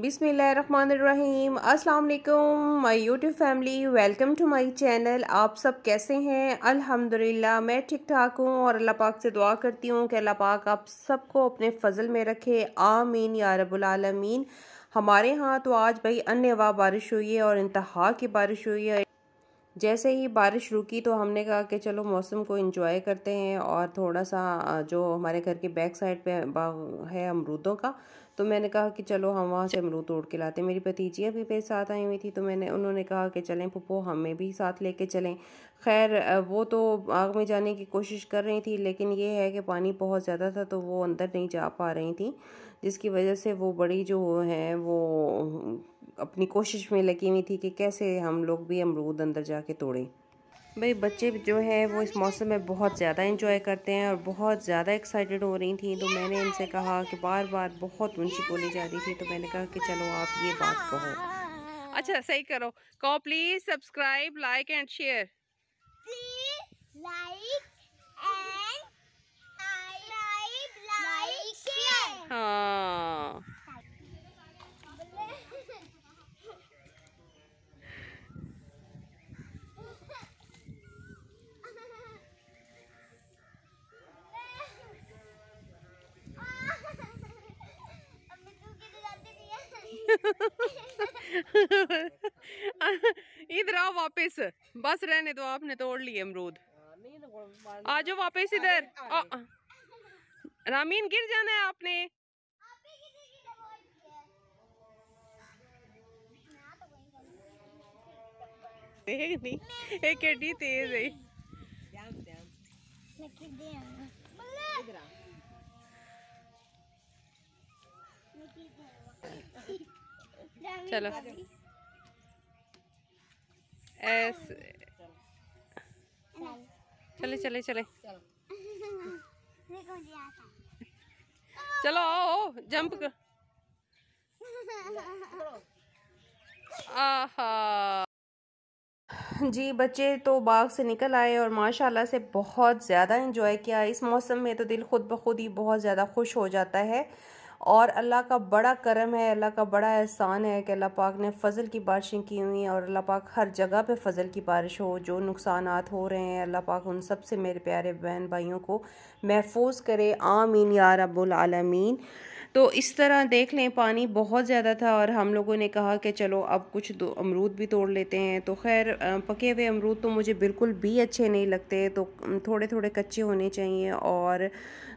बिस्मिल्लाहिर्रहमानिर्रहीम। अस्सलाम वालेकुम my YouTube family, welcome to my channel. आप सब कैसे हैं? अल्हम्दुलिल्लाह मैं ठीक ठाक हूँ और अल्लाह पाक से दुआ करती हूँ कि अल्लाह पाक आप सबको अपने फजल में रखे, आमीन या रब्बुल आलमीन। हमारे यहाँ तो आज भाई अन्यवा बारिश हुई है और इंतहा की बारिश हुई है। जैसे ही बारिश रुकी तो हमने कहा कि चलो मौसम को एंजॉय करते हैं और थोड़ा सा जो हमारे घर के बैक साइड पे बाग है अमरूदों का, तो मैंने कहा कि चलो हम वहाँ से अमरूद तोड़ के लाते हैं। मेरी भतीजियाँ भी मेरे साथ आई हुई थी तो उन्होंने कहा कि चलें पुप्पो हमें भी साथ लेके चलें। खैर वो तो बाग में जाने की कोशिश कर रही थी, लेकिन ये है कि पानी बहुत ज़्यादा था तो वो अंदर नहीं जा पा रही थी, जिसकी वजह से वो बड़ी जो है वो अपनी कोशिश में लगी हुई थी कि कैसे हम लोग भी अमरूद अंदर जाके तोड़ें। भाई बच्चे जो है वो इस मौसम में बहुत ज़्यादा एंजॉय करते हैं और बहुत ज़्यादा एक्साइटेड हो रही थी, तो मैंने इनसे कहा कि बार बार बहुत ऊंची बोली जा रही थी, तो मैंने कहा कि चलो आप ये बात कहो। अच्छा सही करो, कहो please subscribe like and share. Please like share. हाँ इधर आओ वापस, बस रहने दो, आपने तोड़ लिए अमरूद। आ जाओ वापस इधर। रामीन गिर जाना है आपने। नहीं एक एडी तेज है। चलो ऐसे चले चले चले चलो आओ जंप कर। आहा जी बच्चे तो बाग से निकल आए और माशाल्लाह से बहुत ज़्यादा एंजॉय किया। इस मौसम में तो दिल खुद ब खुद ही बहुत ज़्यादा खुश हो जाता है और अल्लाह का बड़ा करम है, अल्लाह का बड़ा एहसान है कि अल्लाह पाक ने फ़ज़ल की बारिशें की हुई हैं और अल्लाह पाक हर जगह पे फ़ज़ल की बारिश हो। जो नुकसानात हो रहे हैं अल्लाह पाक उन सब से मेरे प्यारे बहन भाइयों को महफूज करे, आमीन या रब्बुल आलमीन। तो इस तरह देख लें पानी बहुत ज़्यादा था और हम लोगों ने कहा कि चलो अब कुछ अमरूद भी तोड़ लेते हैं। तो खैर पके हुए अमरूद तो मुझे बिल्कुल भी अच्छे नहीं लगते, तो थोड़े थोड़े कच्चे होने चाहिए और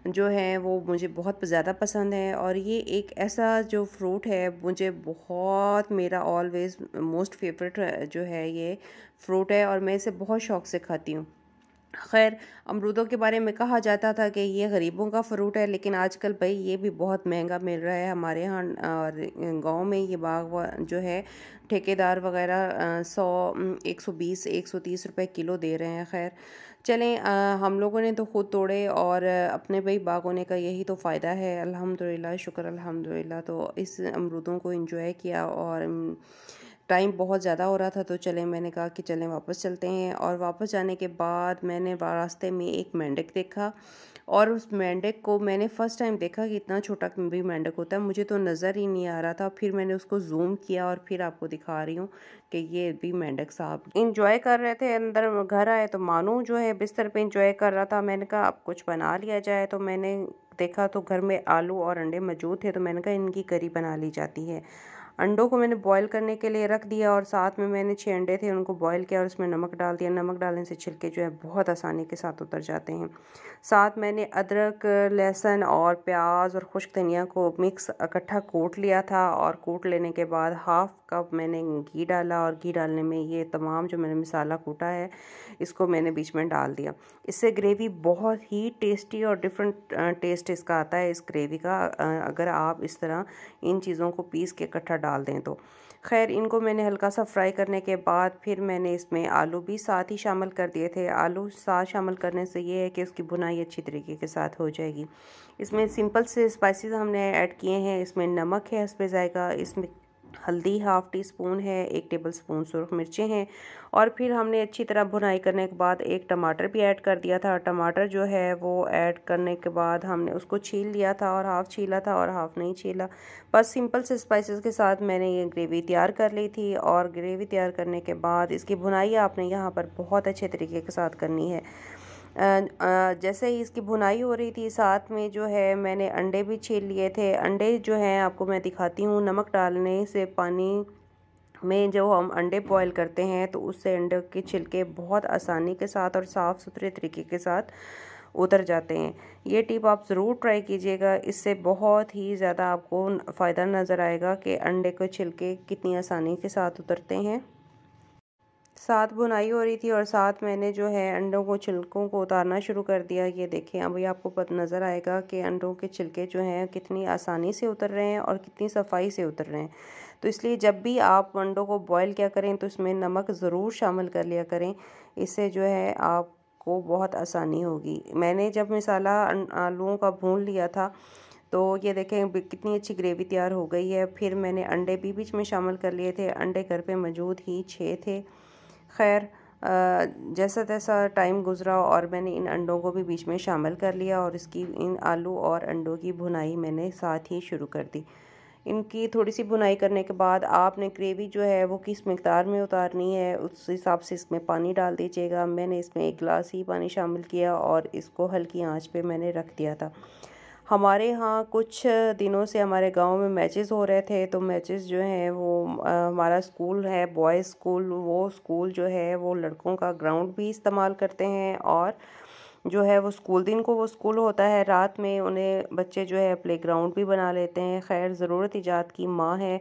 जो है वो मुझे बहुत ज़्यादा पसंद है। और ये एक ऐसा जो फ्रूट है मुझे बहुत, मेरा ऑलवेज़ मोस्ट फेवरेट जो है ये फ्रूट है और मैं इसे बहुत शौक़ से खाती हूँ। खैर अमरूदों के बारे में कहा जाता था कि ये गरीबों का फ्रूट है, लेकिन आजकल भाई ये भी बहुत महंगा मिल रहा है हमारे यहाँ। और गांव में ये बाग जो है ठेकेदार वगैरह 100, 120, 130 रुपए किलो दे रहे हैं। खैर चलें, हम लोगों ने तो ख़ुद तोड़े और अपने भाई बाग होने का यही तो फ़ायदा है। अल्हम्दुलिल्लाह, शुक्र अल्हम्दुलिल्लाह। तो इस अमरूदों को एंजॉय किया और टाइम बहुत ज़्यादा हो रहा था, तो चलें मैंने कहा कि चलें वापस चलते हैं। और वापस जाने के बाद मैंने रास्ते में एक मेंढक देखा और उस मेंढक को मैंने फ़र्स्ट टाइम देखा कि इतना छोटा भी मेंढक होता है, मुझे तो नज़र ही नहीं आ रहा था। फिर मैंने उसको जूम किया और फिर आपको दिखा रही हूँ कि ये भी मेंढक साहब इंजॉय कर रहे थे। अंदर घर आए तो मानू जो है बिस्तर पे इंजॉय कर रहा था। मैंने कहा अब कुछ बना लिया जाए, तो मैंने देखा तो घर में आलू और अंडे मौजूद थे, तो मैंने कहा इनकी करी बना ली जाती है। अंडों को मैंने बॉईल करने के लिए रख दिया और साथ में मैंने 6 अंडे थे उनको बॉईल किया और उसमें नमक डाल दिया। नमक डालने से छिलके जो है बहुत आसानी के साथ उतर जाते हैं। साथ मैंने अदरक, लहसुन और प्याज और खुश्क धनिया को मिक्स इकट्ठा कूट लिया था और कूट लेने के बाद हाफ़ कप मैंने घी डाला और घी डालने में ये तमाम जो मैंने मसाला कूटा है इसको मैंने बीच में डाल दिया। इससे ग्रेवी बहुत ही टेस्टी और डिफरेंट टेस्ट इसका आता है इस ग्रेवी का, अगर आप इस तरह इन चीज़ों को पीस के इकट्ठा डाल दें तो। खैर इनको मैंने हल्का सा फ्राई करने के बाद फिर मैंने इसमें आलू भी साथ ही शामिल कर दिए थे। आलू साथ शामिल करने से ये है कि उसकी भुनाई अच्छी तरीके के साथ हो जाएगी। इसमें सिंपल से स्पाइसेस हमने ऐड किए हैं। इसमें नमक है हस्बे जायका, इसमें हल्दी हाफ़ टी स्पून है, 1 टेबल स्पून सुरख मिर्चें हैं। और फिर हमने अच्छी तरह भुनाई करने के बाद एक टमाटर भी ऐड कर दिया था। टमाटर जो है वो ऐड करने के बाद हमने उसको छील लिया था, और हाफ़ छीला था और हाफ़ नहीं छीला। बस सिंपल से स्पाइसेस के साथ मैंने ये ग्रेवी तैयार कर ली थी। और ग्रेवी तैयार करने के बाद इसकी भुनाई आपने यहाँ पर बहुत अच्छे तरीके के साथ करनी है। जैसे ही इसकी भुनाई हो रही थी, साथ में जो है मैंने अंडे भी छील लिए थे। अंडे जो हैं आपको मैं दिखाती हूँ। नमक डालने से पानी में जो हम अंडे बॉयल करते हैं तो उससे अंडे के छिलके बहुत आसानी के साथ और साफ़ सुथरे तरीके के साथ उतर जाते हैं। ये टिप आप ज़रूर ट्राई कीजिएगा, इससे बहुत ही ज़्यादा आपको फ़ायदा नज़र आएगा कि अंडे के छिलके कितनी आसानी के साथ उतरते हैं। साथ भुनाई हो रही थी और साथ मैंने जो है अंडों को छिलकों को उतारना शुरू कर दिया। ये देखें, अभी आपको पता नज़र आएगा कि अंडों के छिलके जो हैं कितनी आसानी से उतर रहे हैं और कितनी सफाई से उतर रहे हैं। तो इसलिए जब भी आप अंडों को बॉयल किया करें तो इसमें नमक ज़रूर शामिल कर लिया करें, इससे जो है आपको बहुत आसानी होगी। मैंने जब मसाला आलूओं का भून लिया था तो ये देखें कितनी अच्छी ग्रेवी तैयार हो गई है। फिर मैंने अंडे भी बीच में शामिल कर लिए थे। अंडे घर पे मौजूद ही 6 थे। खैर, जैसा तैसा टाइम गुज़रा और मैंने इन अंडों को भी बीच में शामिल कर लिया और इसकी इन आलू और अंडों की भुनाई मैंने साथ ही शुरू कर दी। इनकी थोड़ी सी भुनाई करने के बाद आपने ग्रेवी जो है वो किस मिक़दार में उतारनी है उस हिसाब से इसमें पानी डाल दीजिएगा। मैंने इसमें 1 गिलास ही पानी शामिल किया और इसको हल्की आंच पे मैंने रख दिया था। हमारे यहाँ कुछ दिनों से हमारे गांव में मैचेस हो रहे थे, तो मैचेस जो हैं वो हमारा स्कूल है बॉयज़ स्कूल, वो स्कूल जो है वो लड़कों का ग्राउंड भी इस्तेमाल करते हैं। और जो है वो स्कूल दिन को वो स्कूल होता है, रात में उन्हें बच्चे जो है प्ले ग्राउंड भी बना लेते हैं। खैर, ज़रूरत ईजाद की माँ है,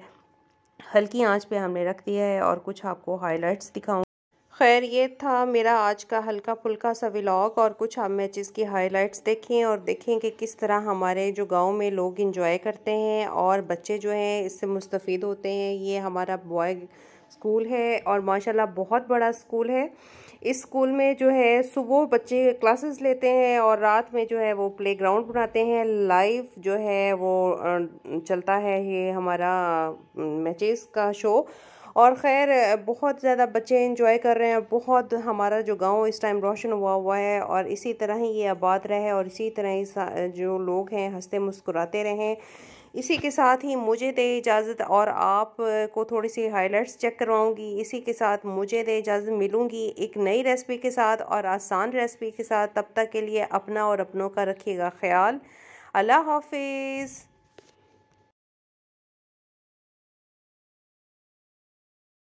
हल्की आंच पे हमने रख दिया है और कुछ आपको हाइलाइट्स दिखाऊँ। खैर, ये था मेरा आज का हल्का फुल्का सा व्लॉग और कुछ आप मैचेस की हाइलाइट्स देखें और देखें कि किस तरह हमारे जो गांव में लोग इंजॉय करते हैं और बच्चे जो हैं इससे मुस्तफ़ीद होते हैं। ये हमारा बॉय स्कूल है और माशाल्लाह बहुत बड़ा स्कूल है। इस स्कूल में जो है सुबह बच्चे क्लासेस लेते हैं और रात में जो है वो प्ले ग्राउंड बनाते हैं। लाइव जो है वो चलता है ये हमारा मैचेस का शो। और ख़ैर, बहुत ज़्यादा बच्चे एंजॉय कर रहे हैं। बहुत हमारा जो गांव इस टाइम रोशन हुआ है और इसी तरह ही ये आबाद रहे और इसी तरह ही जो लोग हैं हंसते मुस्कुराते रहें। इसी के साथ ही मुझे दे इजाज़त और आप को थोड़ी सी हाइलाइट्स चेक करवाऊंगी। इसी के साथ मुझे दे इजाज़त, मिलूंगी एक नई रेसिपी के साथ और आसान रेसिपी के साथ। तब तक के लिए अपना और अपनों का रखिएगा ख्याल। अल्लाह हाफिज़।